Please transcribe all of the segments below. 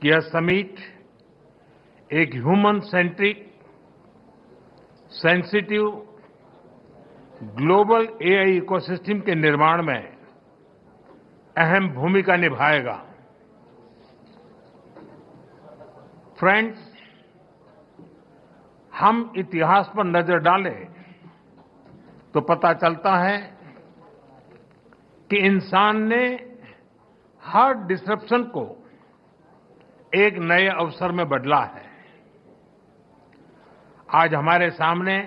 कि यह समिट एक human centric, sensitive, global AI ecosystem के निर्माण में अहम भूमिका निभाएगा। फ्रेंड्स, हम इतिहास पर नजर डालें तो पता चलता है कि इंसान ने हर डिसरप्शन को एक नए अवसर में बदला है। आज हमारे सामने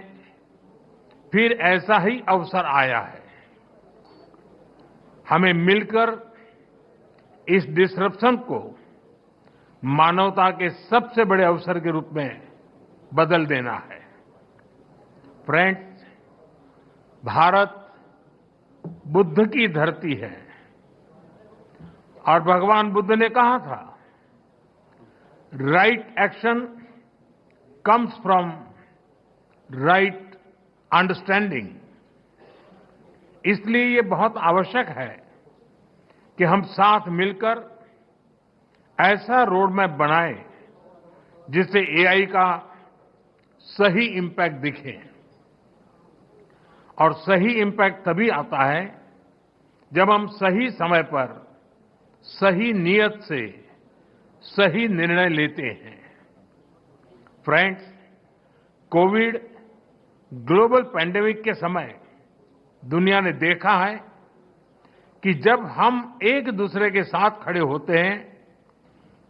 फिर ऐसा ही अवसर आया है। हमें मिलकर इस डिसरप्शन को मानवता के सबसे बड़े अवसर के रूप में बदल देना है। फ्रेंड्स, भारत बुद्ध की धरती है और भगवान बुद्ध ने कहा था, right action comes from right understanding. इसलिए ये बहुत आवश्यक है कि हम साथ मिलकर ऐसा रोड मैप बनाएं जिससे एआई का सही इंपैक्ट दिखे। और सही इंपैक्ट तभी आता है जब हम सही समय पर सही नियत से सही निर्णय लेते हैं। फ्रेंड्स, कोविड ग्लोबल पैंडेमिक के समय दुनिया ने देखा है कि जब हम एक दूसरे के साथ खड़े होते हैं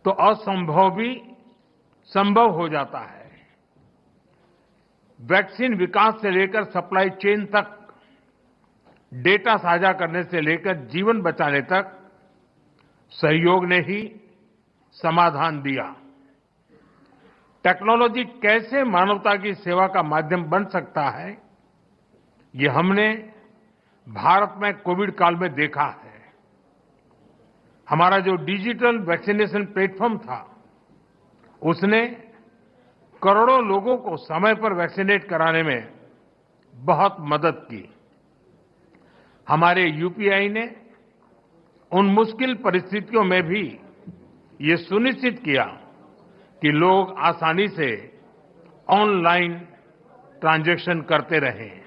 तो असंभव भी संभव हो जाता है। वैक्सीन विकास से लेकर सप्लाई चेन तक, डेटा साझा करने से लेकर जीवन बचाने तक सहयोग ने ही समाधान दिया। टेक्नोलॉजी कैसे मानवता की सेवा का माध्यम बन सकता है, ये हमने भारत में कोविड काल में देखा है। हमारा जो डिजिटल वैक्सीनेशन प्लेटफॉर्म था, उसने करोड़ों लोगों को समय पर वैक्सीनेट कराने में बहुत मदद की। हमारे यूपीआई ने उन मुश्किल परिस्थितियों में भी ये सुनिश्चित किया कि लोग आसानी से ऑनलाइन ट्रांजैक्शन करते रहें।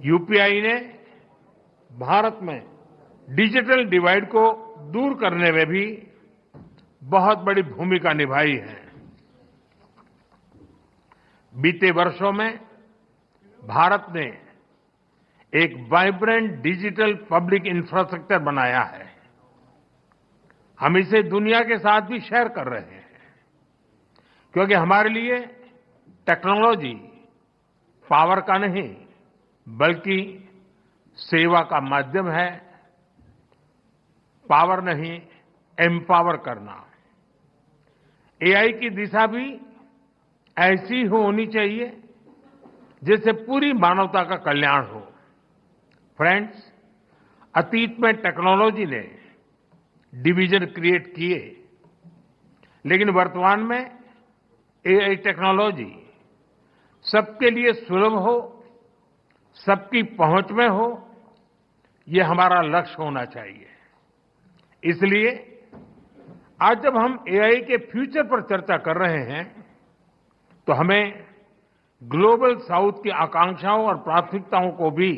यूपीआई ने भारत में डिजिटल डिवाइड को दूर करने में भी बहुत बड़ी भूमिका निभाई है। बीते वर्षों में भारत ने एक वाइब्रेंट डिजिटल पब्लिक इंफ्रास्ट्रक्चर बनाया है। हम इसे दुनिया के साथ भी शेयर कर रहे हैं, क्योंकि हमारे लिए टेक्नोलॉजी पावर का नहीं बल्कि सेवा का माध्यम है। पावर नहीं, एम्पावर करना। एआई की दिशा भी ऐसी होनी चाहिए जिससे पूरी मानवता का कल्याण हो। फ्रेंड्स, अतीत में टेक्नोलॉजी ने डिवीजन क्रिएट किए, लेकिन वर्तमान में एआई टेक्नोलॉजी सबके लिए सुलभ हो, सबकी पहुंच में हो, ये हमारा लक्ष्य होना चाहिए। इसलिए आज जब हम एआई के फ्यूचर पर चर्चा कर रहे हैं तो हमें ग्लोबल साउथ की आकांक्षाओं और प्राथमिकताओं को भी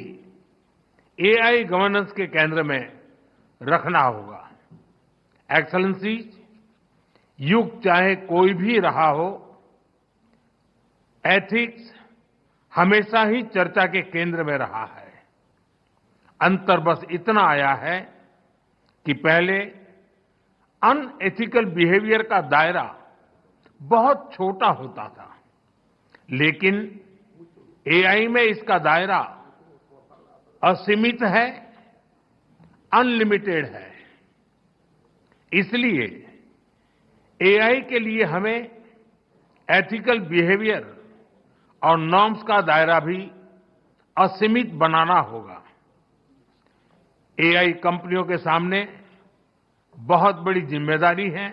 एआई गवर्नेंस के केंद्र में रखना होगा। एक्सेलेंसीज, युग चाहे कोई भी रहा हो, एथिक्स हमेशा ही चर्चा के केंद्र में रहा है। अंतर बस इतना आया है कि पहले अनएथिकल बिहेवियर का दायरा बहुत छोटा होता था, लेकिन एआई में इसका दायरा असीमित है, अनलिमिटेड है। इसलिए एआई के लिए हमें एथिकल बिहेवियर और नॉर्म्स का दायरा भी असीमित बनाना होगा। एआई कंपनियों के सामने बहुत बड़ी जिम्मेदारी है।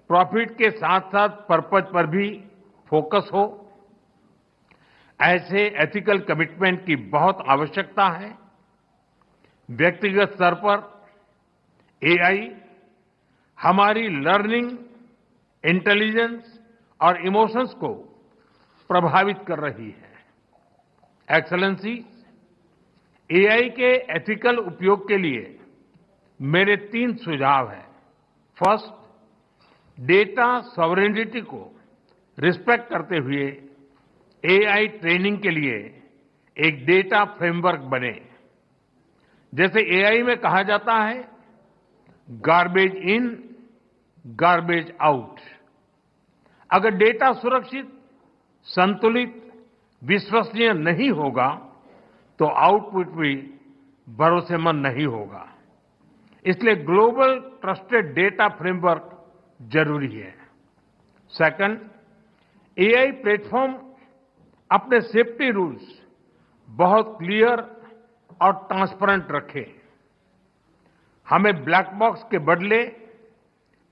प्रॉफिट के साथ साथ पर्पज पर भी फोकस हो, ऐसे एथिकल कमिटमेंट की बहुत आवश्यकता है। व्यक्तिगत स्तर पर एआई हमारी लर्निंग, इंटेलिजेंस और इमोशंस को प्रभावित कर रही है। एक्सेलेंसी, एआई के एथिकल उपयोग के लिए मेरे 3 सुझाव हैं। फर्स्ट, डेटा सॉवरेनिटी को रिस्पेक्ट करते हुए एआई ट्रेनिंग के लिए एक डेटा फ्रेमवर्क बने। जैसे एआई में कहा जाता है, गार्बेज इन, गार्बेज आउट। अगर डेटा सुरक्षित, संतुलित, विश्वसनीय नहीं होगा तो आउटपुट भी भरोसेमंद नहीं होगा। इसलिए ग्लोबल ट्रस्टेड डेटा फ्रेमवर्क जरूरी है। सेकंड, एआई प्लेटफॉर्म अपने सेफ्टी रूल्स बहुत क्लियर और ट्रांसपेरेंट रखें। हमें ब्लैक बॉक्स के बदले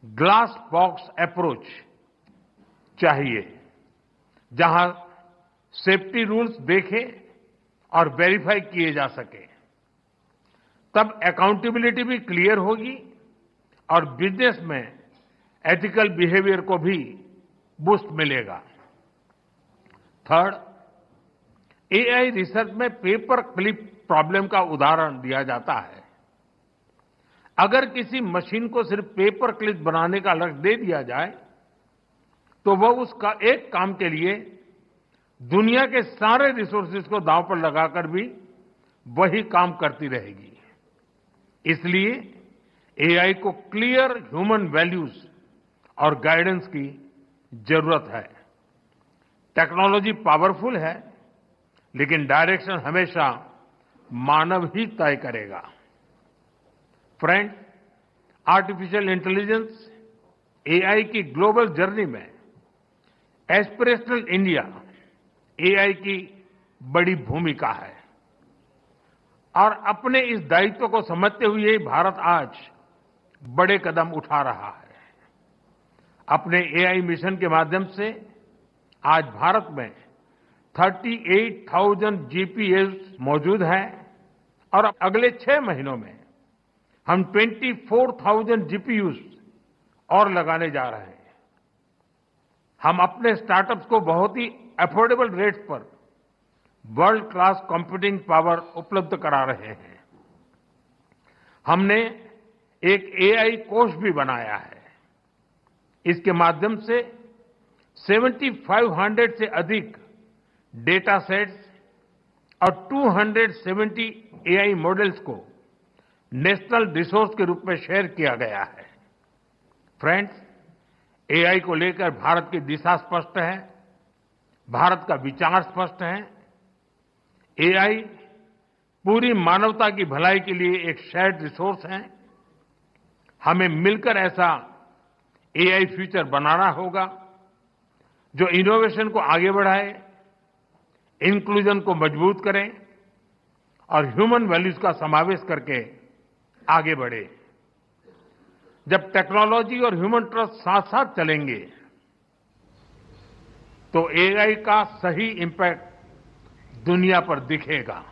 ग्लास बॉक्स अप्रोच चाहिए, जहां सेफ्टी रूल्स देखे और वेरीफाई किए जा सके। तब अकाउंटेबिलिटी भी क्लियर होगी और बिजनेस में एथिकल बिहेवियर को भी बूस्ट मिलेगा। थर्ड, एआई रिसर्च में पेपर क्लिप प्रॉब्लम का उदाहरण दिया जाता है। अगर किसी मशीन को सिर्फ पेपर क्लिप बनाने का लक्ष्य दे दिया जाए तो वह उसका एक काम के लिए दुनिया के सारे रिसोर्सेज को दांव पर लगाकर भी वही काम करती रहेगी। इसलिए एआई को क्लियर ह्यूमन वैल्यूज और गाइडेंस की जरूरत है। टेक्नोलॉजी पावरफुल है, लेकिन डायरेक्शन हमेशा मानव ही तय करेगा। फ्रेंड, आर्टिफिशियल इंटेलिजेंस, एआई की ग्लोबल जर्नी में एस्पिरेशनल इंडिया एआई की बड़ी भूमिका है और अपने इस दायित्व को समझते हुए भारत आज बड़े कदम उठा रहा है। अपने एआई मिशन के माध्यम से आज भारत में 38,000 जीपीएस मौजूद हैं और अगले 6 महीनों में हम 24,000 जीपीयूज और लगाने जा रहे हैं। हम अपने स्टार्टअप्स को बहुत ही अफोर्डेबल रेट्स पर वर्ल्ड क्लास कंप्यूटिंग पावर उपलब्ध करा रहे हैं। हमने एक एआई कोष भी बनाया है। इसके माध्यम से 7,500 से अधिक डेटा सेट्स और 270 एआई मॉडल्स को नेशनल रिसोर्स के रूप में शेयर किया गया है। फ्रेंड्स, एआई को लेकर भारत की दिशा स्पष्ट है, भारत का विचार स्पष्ट है। एआई पूरी मानवता की भलाई के लिए एक शेयर्ड रिसोर्स है। हमें मिलकर ऐसा एआई फ्यूचर बनाना होगा जो इनोवेशन को आगे बढ़ाए, इंक्लूजन को मजबूत करें और ह्यूमन वैल्यूज का समावेश करके आगे बढ़े। जब टेक्नोलॉजी और ह्यूमन ट्रस्ट साथ साथ चलेंगे तो एआई का सही इंपैक्ट दुनिया पर दिखेगा।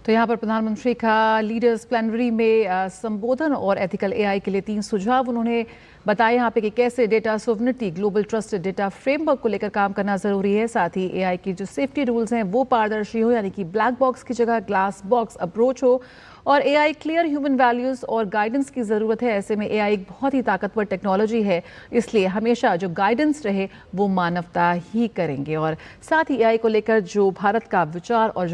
तो यहाँ पर प्रधानमंत्री का लीडर्स प्लेनरी में संबोधन और एथिकल एआई के लिए 3 सुझाव उन्होंने बताए यहाँ पे कि कैसे data sovereignty, global trusted data framework को लेकर काम करना जरूरी है। साथ ही एआई की जो सेफ्टी रूल्स हैं वो पारदर्शी हो, यानी कि ब्लैक बॉक्स की जगह ग्लास बॉक्स अप्रोच हो, और एआई क्लियर ह्यूमन वैल्यूज और गाइडेंस की जरूरत है। ऐसे में एआई एक बहुत ही ताकतवर टेक्नोलॉजी है, इसलिए हमेशा जो गाइडेंस रहे वो मानवता ही करेंगे। और साथ ही एआई को लेकर जो भारत का विचार और जो